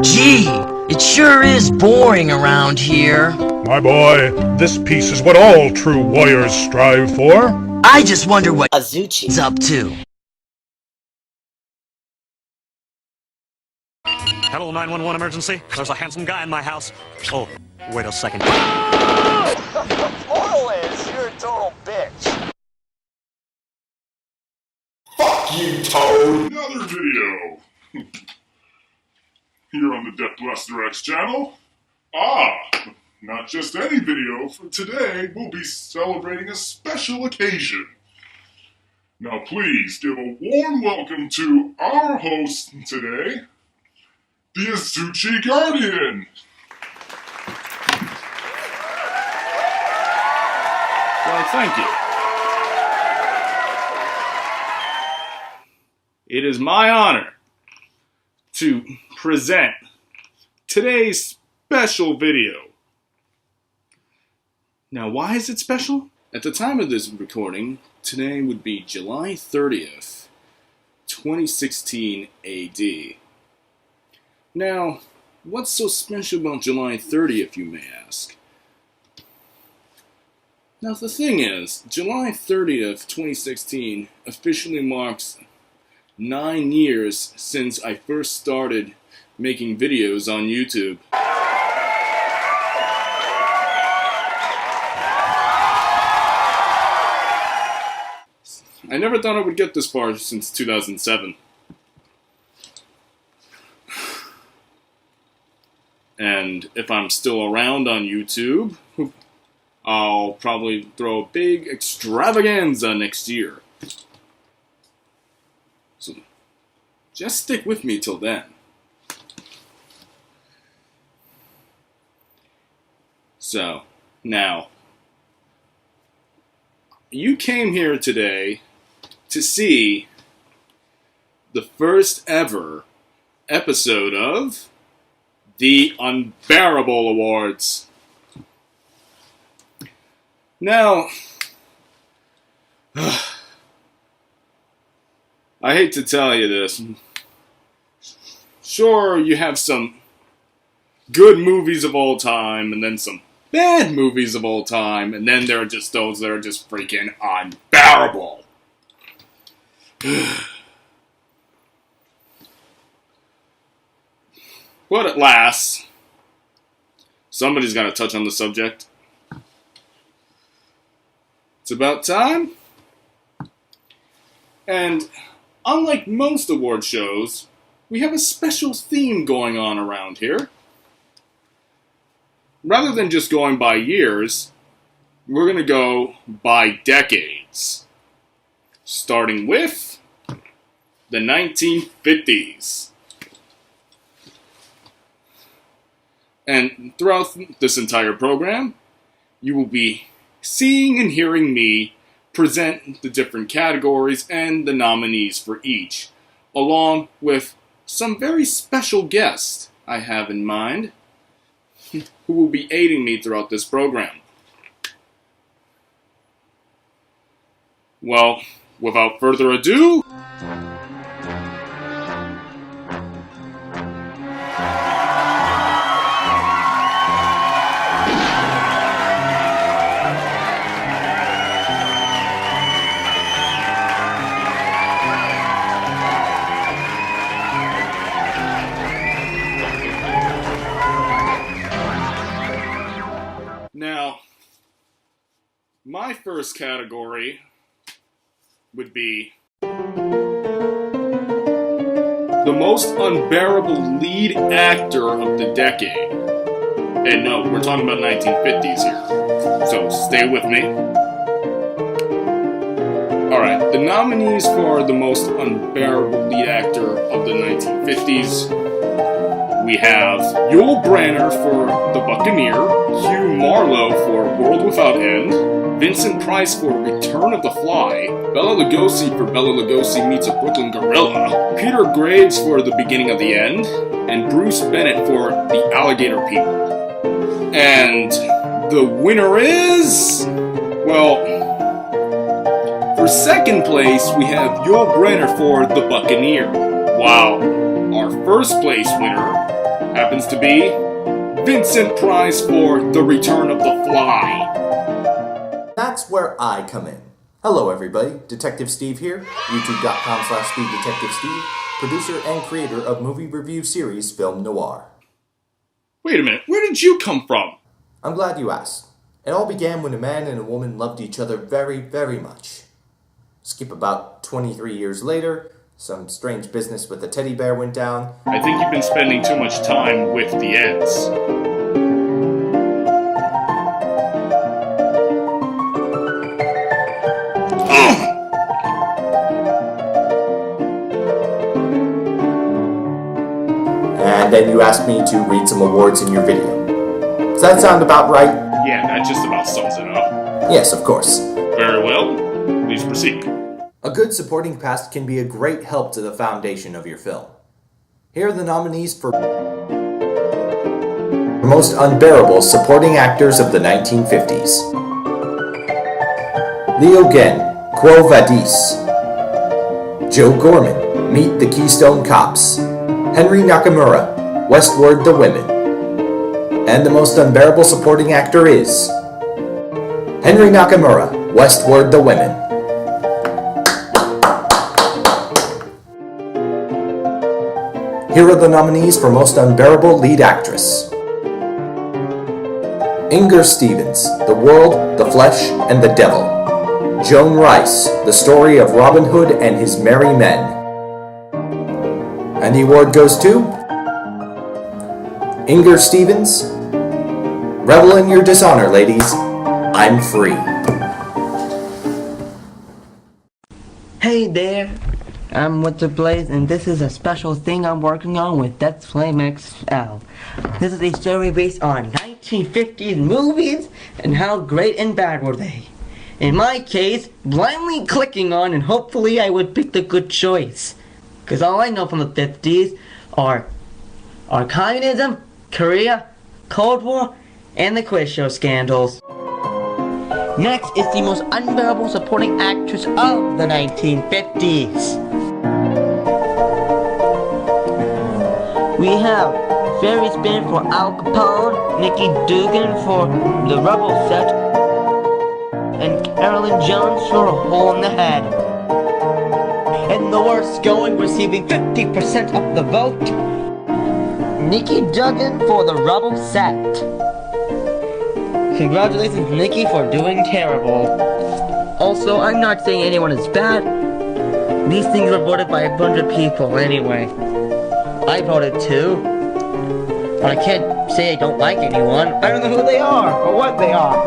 Gee, it sure is boring around here. My boy, this peace is what all true warriors strive for. I just wonder what Azuchi's up to. Hello, 911 emergency. There's a handsome guy in my house. Oh, wait a second. Moral is, you're a total bitch. Fuck you, Toad! Another video! Here on the Death Blaster X channel. Not just any video. For today, we'll be celebrating a special occasion. Now please give a warm welcome to our host today, the Azuchi Guardian! Well, thank you. It is my honor to present today's special video. Now, why is it special? At the time of this recording, today would be July 30th, 2016 AD. Now, what's so special about July 30th, you may ask? Now, the thing is, July 30th, 2016 officially marks 9 years since I first started making videos on YouTube. I never thought I would get this far since 2007. And if I'm still around on YouTube, I'll probably throw a big extravaganza next year. So, just stick with me till then. So, now, you came here today to see the first ever episode of the Unbearable Awards. Now, I hate to tell you this. Sure, you have some good movies of all time, and then some bad movies of all time, and then there are just those that are just freaking unbearable. But at last, somebody's got to touch on the subject. It's about time. And unlike most award shows, we have a special theme going on around here. Rather than just going by years, we're going to go by decades. Starting with the 1950s. And throughout this entire program, you will be seeing and hearing me present the different categories and the nominees for each, along with some very special guests I have in mind who will be aiding me throughout this program. Well, without further ado, now, my first category would be the most unbearable lead actor of the decade. And no, we're talking about 1950s here, so stay with me. Alright, the nominees for the most unbearable lead actor of the 1950s, we have Yul Brynner for The Buccaneer, Hugh Marlowe for World Without End, Vincent Price for Return of the Fly, Bela Lugosi for Bela Lugosi Meets a Brooklyn Gorilla, Peter Graves for The Beginning of the End, and Bruce Bennett for The Alligator People. And the winner is... well, for second place, we have Yul Brynner for The Buccaneer, while our first place winner happens to be Vincent Price for The Return of the Fly. That's where I come in. Hello everybody, Detective Steve here, youtube.com/SpeedDetectiveSteve, producer and creator of movie review series Film Noir. Wait a minute, where did you come from? I'm glad you asked. It all began when a man and a woman loved each other very, very much. Skip about 23 years later, some strange business with a teddy bear went down. I think you've been spending too much time with the Eds. And then you asked me to read some awards in your video. Does that sound about right? Yeah, that just about sums it up. Yes, of course. Very well, please proceed. A good supporting cast can be a great help to the foundation of your film. Here are the nominees for Most Unbearable Supporting Actors of the 1950s. Leo Genn, Quo Vadis. Joe Gorman, Meet the Keystone Cops. Henry Nakamura, Westward the Women. And the Most Unbearable Supporting Actor is Henry Nakamura, Westward the Women. Here are the nominees for Most Unbearable Lead Actress. Inger Stevens, The World, the Flesh, and the Devil. Joan Rice, The Story of Robin Hood and His Merry Men. And the award goes to Inger Stevens. Revel in your dishonor, ladies. I'm free. Hey there, I'm Winter Blaze, and this is a special thing I'm working on with Death Flame XL. This is a story based on 1950s movies and how great and bad were they. In my case, blindly clicking on and hopefully I would pick the good choice. Because all I know from the 50s are communism, Korea, Cold War, and the quiz show scandals. Next is the Most Unbearable Supporting Actress of the 1950s. We have Ferris Spin for Al Capone, Nikki Dugan for The Rebel Set, and Carolyn Jones for A Hole in the Head. And the worst going, receiving 50% of the vote, Nikki Dugan for The Rebel Set. Congratulations, Nikki, for doing terrible. Also, I'm not saying anyone is bad. These things were voted by a bunch of people anyway. I voted too. But I can't say I don't like anyone. I don't know who they are or what they are.